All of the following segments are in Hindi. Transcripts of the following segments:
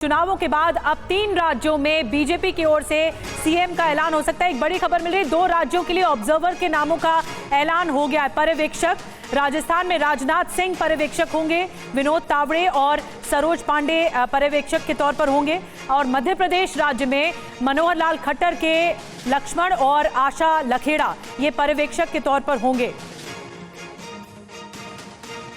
चुनावों के बाद अब 3 राज्यों में बीजेपी की ओर से सीएम का ऐलान हो सकता है। एक बड़ी खबर मिल रही है, 2 राज्यों के लिए ऑब्जर्वर के नामों का ऐलान हो गया है। पर्यवेक्षक राजस्थान में राजनाथ सिंह पर्यवेक्षक होंगे, विनोद तावड़े और सरोज पांडे पर्यवेक्षक के तौर पर होंगे। और मध्य प्रदेश राज्य में मनोहर लाल खट्टर के लक्ष्मण और आशा लखेड़ा ये पर्यवेक्षक के तौर पर होंगे।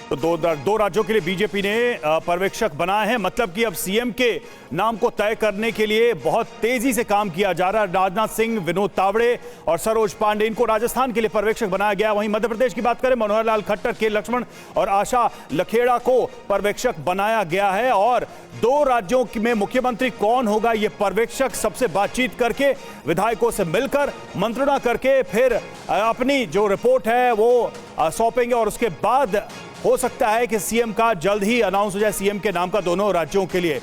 तो दो राज्यों के लिए बीजेपी ने पर्यवेक्षक बनाए हैं। मतलब कि अब सीएम के नाम को तय करने के लिए बहुत तेजी से काम किया जा रहा है। राजनाथ सिंह, विनोद तावड़े और सरोज पांडे, इनको राजस्थान के लिए पर्यवेक्षक बनाया गया। वहीं मध्य प्रदेश की बात करें, मनोहर लाल खट्टर के लक्ष्मण और आशा लखेड़ा को पर्यवेक्षक बनाया गया है। और 2 राज्यों में मुख्यमंत्री कौन होगा, ये पर्यवेक्षक सबसे बातचीत करके, विधायकों से मिलकर, मंत्रणा करके फिर अपनी जो रिपोर्ट है वो सौंपेंगे। और उसके बाद हो सकता है कि सीएम का जल्द ही अनाउंस हो जाए, सीएम के नाम का दोनों राज्यों के लिए।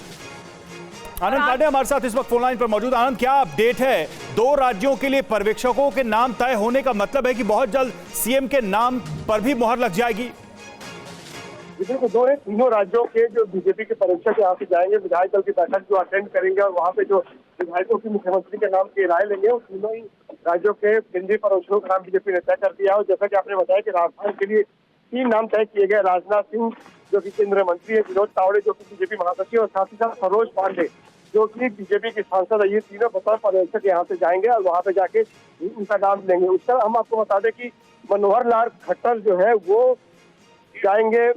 आनंद पांडे हमारे साथ इस वक्त फोन लाइन पर मौजूद। आनंद, क्या अपडेट है? 2 राज्यों के लिए पर्यवेक्षकों के नाम तय होने का मतलब है कि बहुत जल्द सीएम के नाम पर भी मुहर लग जाएगी? देखो, 2 राज्यों के जो बीजेपी के पर्यवेक्षक यहाँ से जाएंगे, विधायक दल की बैठक जो अटेंड करेंगे और वहाँ पे जो विधायकों की मुख्यमंत्री के नाम की राय लेंगे, उन तीनों ही राज्यों के केंद्रीय पर्यवेक्षकों का नाम बीजेपी ने तय कर दिया। और जैसा कि आपने बताया कि राजस्थान के लिए 3 नाम तय किए गए। राजनाथ सिंह जो कि केंद्रीय मंत्री है, विनोद तावड़े जो कि बीजेपी महासचिव और साथ ही साथ सरोज पांडे जो कि बीजेपी के सांसद है। ये तीनों बतौर पर्यवेक्षक यहाँ से जाएंगे और वहाँ पे जाके उनका नाम लेंगे। उस तरह हम आपको बता दें कि मनोहर लाल खट्टर जो है वो जाएंगे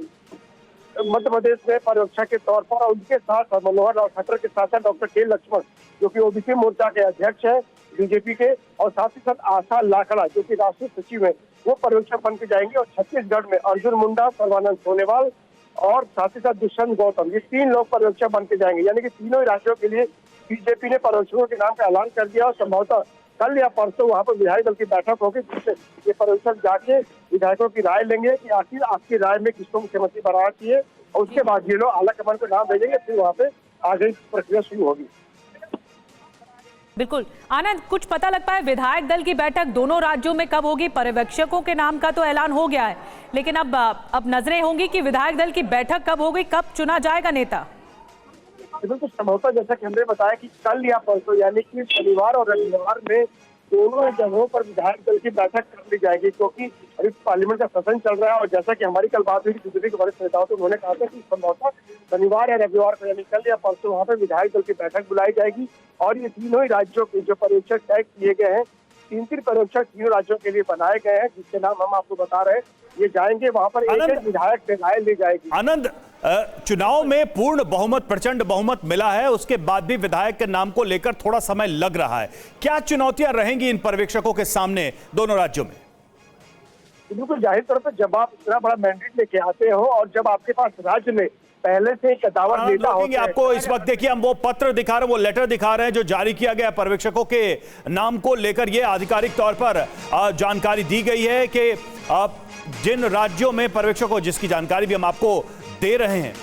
मध्य प्रदेश में पर्यवेक्षक के तौर पर। और उनके साथ मनोहर लाल खट्टर के साथ डॉक्टर के लक्ष्मण जो कि ओबीसी मोर्चा के अध्यक्ष है बीजेपी के, और साथ ही साथ आशा लखेड़ा जो कि राष्ट्रीय सचिव है, वो पर्यवेक्षक बन के जाएंगे। और छत्तीसगढ़ में अर्जुन मुंडा, सर्बानंद सोनेवाल और साथ ही साथ दुष्यंत गौतम, ये 3 लोग पर्यवेक्षक बन के जाएंगे। यानी कि तीनों ही राज्यों के लिए बीजेपी ने पर्यवेक्षकों के नाम का ऐलान कर दिया। और संभवतः कल या परसों वहां पर विधायक दल की बैठक होगी, जिससे ये पर्यवेक्षक जाके विधायकों की राय लेंगे कि आखिर आपकी राय में किसको मुख्यमंत्री बनाना चाहिए। और उसके बाद ये लोग आलाकमान को नाम भेजेंगे, फिर वहां पे आगे प्रक्रिया शुरू होगी। बिल्कुल आनंद, कुछ पता लग पाया विधायक दल की बैठक दोनों राज्यों में कब होगी? पर्यवेक्षकों के नाम का तो ऐलान हो गया है, लेकिन अब नजरें होंगी कि विधायक दल की बैठक कब होगी, कब चुना जाएगा नेता। बिल्कुल संभवतः जैसा कि हमने बताया कि कल या परसों यानी कि शनिवार और रविवार में दोनों जगहों पर विधायक दल की बैठक कर ली जाएगी, क्योंकि अभी पार्लियामेंट का सदन चल रहा है। और जैसा कि हमारी कल बात हुई बीजेपी के वरिष्ठ नेताओं से, उन्होंने कहा था कि संभवतः शनिवार या रविवार को यानी कल या परसों वहाँ पे विधायक दल की बैठक बुलाई जाएगी। और ये तीनों ही राज्यों के जो पर्यवेक्षक तय किए गए हैं, 3 पर्यवेक्षक तीनों राज्यों के लिए बनाए गए हैं, जिसके नाम हम आपको बता रहे हैं। ये जाएंगे वहां पर, एक विधायक से राय ली जाएगी। आनंद, चुनाव में पूर्ण बहुमत, प्रचंड बहुमत मिला है, उसके बाद भी विधायक के नाम को लेकर थोड़ा समय लग रहा है। क्या चुनौतियां रहेंगी इन पर्यवेक्षकों के सामने दोनों राज्यों में? बिल्कुल जाहिर तौर पर जब आप इतना बड़ा मैंडेट लेके आते हो और जब आपके पास राज्य में पहले से एक कदावर नेता होते हैं। आपको इस वक्त देखिए हम वो पत्र दिखा रहे हैं, वो लेटर दिखा रहे हैं जो जारी किया गया पर्यवेक्षकों के नाम को लेकर। ये आधिकारिक तौर पर जानकारी दी गई है कि जिन राज्यों में पर्यवेक्षकों, जिसकी जानकारी भी हम आपको दे रहे हैं।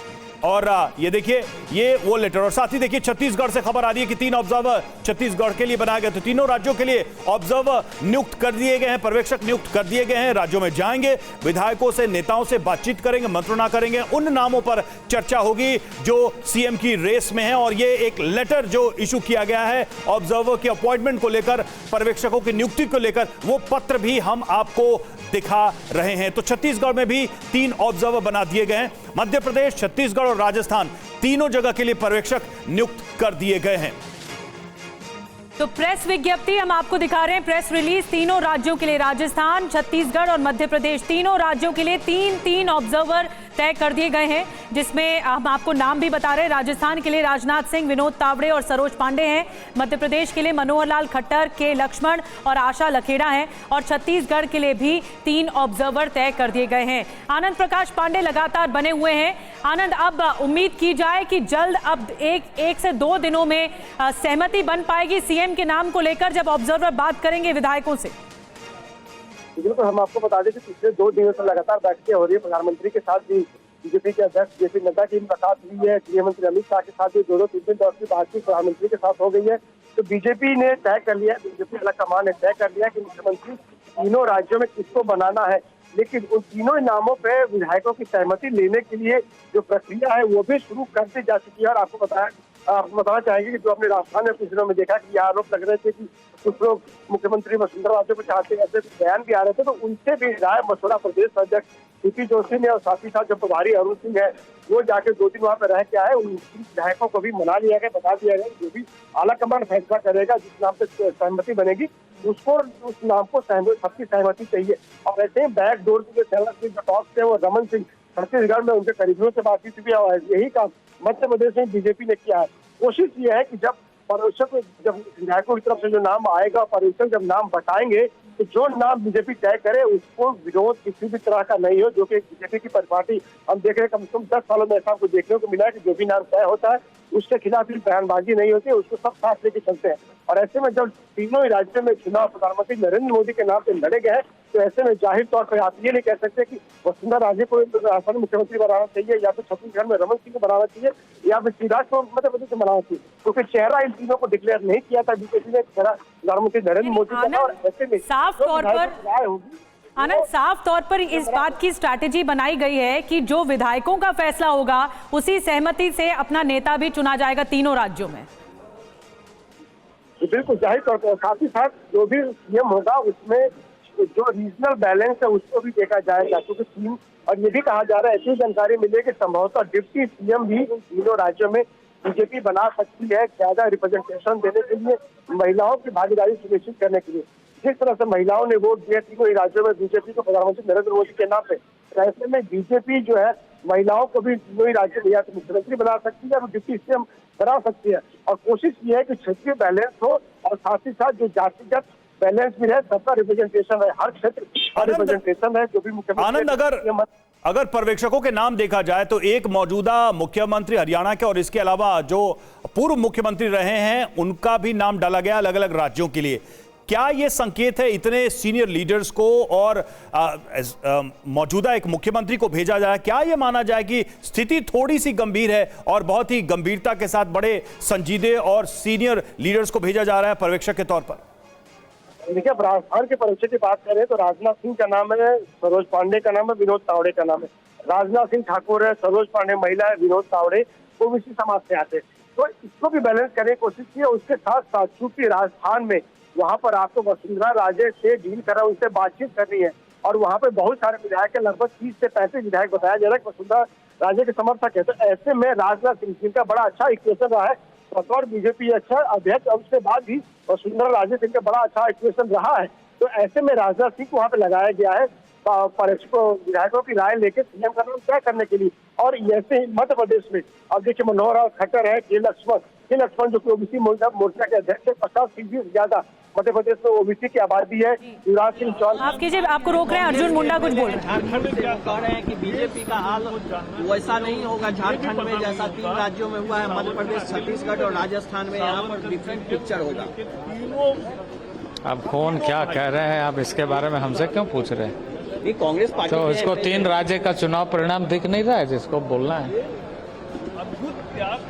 और ये देखिए, ये वो लेटर। और साथ ही देखिए छत्तीसगढ़ से खबर आ रही है कि 3 ऑब्जर्वर छत्तीसगढ़ के लिए बनाए गए। तो तीनों राज्यों के लिए ऑब्जर्वर नियुक्त कर दिए गए हैं, पर्यवेक्षक नियुक्त कर दिए गए हैं। राज्यों में जाएंगे, विधायकों से, नेताओं से बातचीत करेंगे, मंत्रणा करेंगे। उन नामों पर चर्चा होगी जो सीएम की रेस में है। और ये एक लेटर जो इशू किया गया है ऑब्जर्वर के अपॉइंटमेंट को लेकर, पर्यवेक्षकों की नियुक्ति को लेकर, वो पत्र भी हम आपको दिखा रहे हैं। तो छत्तीसगढ़ में भी 3 ऑब्जर्वर बना दिए गए हैं। मध्य प्रदेश, छत्तीसगढ़ और राजस्थान, तीनों जगह के लिए पर्यवेक्षक नियुक्त कर दिए गए हैं। तो प्रेस विज्ञप्ति हम आपको दिखा रहे हैं, प्रेस रिलीज तीनों राज्यों के लिए, राजस्थान, छत्तीसगढ़ और मध्य प्रदेश, तीनों राज्यों के लिए 3 ऑब्जर्वर तय कर दिए गए हैं, जिसमें हम आपको नाम भी बता रहे हैं। राजस्थान के लिए राजनाथ सिंह, विनोद तावड़े और सरोज पांडे हैं। मध्य प्रदेश के लिए मनोहर लाल खट्टर, के लक्ष्मण और आशा लखेड़ा हैं। और छत्तीसगढ़ के लिए भी 3 ऑब्जर्वर तय कर दिए गए हैं। आनंद प्रकाश पांडे लगातार बने हुए हैं। आनंद, अब उम्मीद की जाए कि जल्द अब एक से 2 दिनों में सहमति बन पाएगी सीएम के नाम को लेकर, जब ऑब्जर्वर बात करेंगे विधायकों से। बिल्कुल, हम आपको बता दें कि पिछले 2 दिनों से लगातार बैठकें हो रही है। प्रधानमंत्री के साथ भी बीजेपी के अध्यक्ष जेपी नड्डा की मुलाकात हुई है। गृह मंत्री अमित शाह के साथ भी 2-3 दौर की बातचीत प्रधानमंत्री के साथ हो गई है। तो बीजेपी ने तय कर लिया, बीजेपी हाईकमान ने तय कर लिया कि मुख्यमंत्री तीनों राज्यों में किसको बनाना है। लेकिन उन तीनों नामों पे विधायकों की सहमति लेने के लिए जो प्रक्रिया है वो भी शुरू कर दी जा चुकी है। और आपको बताया आपको बताना चाहेंगे कि जो अपने राजस्थान में कुछ दिनों में देखा कि ये आरोप लग रहे थे कि कुछ लोग मुख्यमंत्री वसुंधरा राजे को चाहते हैं, ऐसे बयान भी आ रहे थे, तो उनसे भी राय मशवरा प्रदेश अध्यक्ष सीपी जोशी ने और साथ ही साथ जो प्रभारी अरुण सिंह है वो जाके 2 दिन वहाँ पे रह के आए। उन विधायकों को भी मना लिया गया, बता दिया गया जो भी आला कमान फैसला करेगा, जिस नाम पे सहमति बनेगी उसको उस नाम को सबकी सहमति चाहिए। और ऐसे ही बैक डोर की जो टॉक थे वो रमन सिंह छत्तीसगढ़ में उनके करीबियों से बातचीत हुई और यही काम मध्य प्रदेश में बीजेपी ने किया है। कोशिश ये है कि जब पर्यवेक्षक जब विधायकों की तरफ से जो नाम आएगा, पर्यवेक्षक जब नाम बताएंगे तो जो नाम बीजेपी तय करे उसको विरोध किसी भी तरह का नहीं हो, जो कि बीजेपी की परिपाटी हम देख रहे हैं। कम से कम 10 सालों में ऐसा हमको देखने को मिला है कि जो भी नाम तय होता है उसके खिलाफ भी बयानबाजी नहीं होती है, उसको सब साथ लेके चलते हैं। और ऐसे में जब तीनों ही राज्यों में चुनाव प्रधानमंत्री नरेंद्र मोदी के नाम पे लड़े गए हैं, तो ऐसे में जाहिर तौर पर आप ये नहीं कह सकते कि वसुंधरा राजे को राजस्थान मुख्यमंत्री बनाना चाहिए या फिर छत्तीसगढ़ में रमन सिंह को बनाना चाहिए या फिर सीधा को मध्य प्रदेश में बनाना चाहिए, क्योंकि चेहरा इन तीनों को डिक्लेयर नहीं किया था बीजेपी ने, चेहरा प्रधानमंत्री नरेंद्र मोदी का। और ऐसे में साफ तौर पर आनंद, साफ तौर पर इस बात की स्ट्रैटेजी बनाई गई है कि जो विधायकों का फैसला होगा उसी सहमति से अपना नेता भी चुना जाएगा तीनों राज्यों में। बिल्कुल जाहिर तौर पर, साथ ही साथ जो भी सीएम होगा उसमें जो रीजनल बैलेंस है उसको भी देखा जाएगा, क्योंकि तीन और ये भी कहा जा रहा है, ऐसी जानकारी मिली है कि संभवतः डिप्टी सीएम भी तीनों राज्यों में बीजेपी बना सकती है, ज्यादा रिप्रेजेंटेशन देने के लिए, महिलाओं की भागीदारी सुनिश्चित करने के लिए। जिस तरह से महिलाओं ने वोट दिया तीनों ही राज्यों में बीजेपी को प्रधानमंत्री नरेंद्र मोदी के नाम पे, ऐसे में बीजेपी जो है महिलाओं को भी तीनों ही राज्यों में या तो मुख्यमंत्री बना सकती है और डिप्टी सीएम बना सकती है। और कोशिश ये है कि क्षेत्रीय बैलेंस हो और साथ ही साथ जो जातिगत बैलेंस भी है, सबका रिप्रेजेंटेशन है, हर क्षेत्र का रिप्रेजेंटेशन है। जो भी मुख्यमंत्री आनंद, अगर पर्यवेक्षकों के नाम देखा जाए तो एक मौजूदा मुख्यमंत्री हरियाणा के और इसके अलावा जो पूर्व मुख्यमंत्री रहे हैं उनका भी नाम डाला गया अलग अलग राज्यों के लिए। क्या यह संकेत है इतने सीनियर लीडर्स को और मौजूदा एक मुख्यमंत्री को भेजा जा रहा है? क्या यह माना जाए कि स्थिति थोड़ी सी गंभीर है और बहुत ही गंभीरता के साथ बड़े संजीदे और सीनियर लीडर्स को भेजा जा रहा है पर्यवेक्षक के तौर पर? देखिए, राजस्थान के पर्यवेक्षक की बात करें तो राजनाथ सिंह का नाम है, सरोज पांडे का नाम है, विनोद तावड़े का नाम है। राजनाथ सिंह ठाकुर है, सरोज पांडे महिला है, विनोद तावड़े ओबीसी समाज से आते हैं। तो इसको भी बैलेंस करने की कोशिश की है। उसके साथ साथ चूंकि राजस्थान में वहाँ पर आपको वसुंधरा राजे से डील करा, उनसे बातचीत करनी है और वहाँ पे बहुत सारे विधायक है, लगभग 30 से 35 विधायक बताया जा रहा है वसुंधरा राजे के समर्थक है। तो ऐसे में राजनाथ सिंह जिनका बड़ा अच्छा इक्वेशन रहा है बतौर बीजेपी अच्छा अध्यक्ष, और उसके बाद भी वसुंधरा राजे सिंह का बड़ा अच्छा इक्वेशन रहा है। तो ऐसे में राजनाथ सिंह को वहाँ पे लगाया गया है पर्यवेक्षकों विधायकों की राय लेकर सीएम का नाम तय करने के लिए। और ऐसे ही मध्य प्रदेश में अब देखिए मनोहर खट्टर है, के लक्ष्मण जो कि ओबीसी मोर्चा के अध्यक्ष है, 50% से ज्यादा मध्य प्रदेश में ओबीसी की आबादी है। युवराज सिंह चौहान आप कीजिए, आपको रोक रहे हैं अर्जुन मुंडा, कुछ बोल रहे हैं। झारखंड से कह रहे हैं कि बीजेपी का हाल वैसा नहीं होगा झारखंड में जैसा 3 राज्यों में हुआ है, मध्य प्रदेश, छत्तीसगढ़ और राजस्थान में, यहाँ पर डिफरेंट पिक्चर होगा। अब कौन क्या कह रहे हैं, आप इसके बारे में हमसे क्यों पूछ रहे हैं? नहीं, कांग्रेस पार्टी तो इसको 3 राज्य का चुनाव परिणाम दिख नहीं रहा है जिसको बोलना है?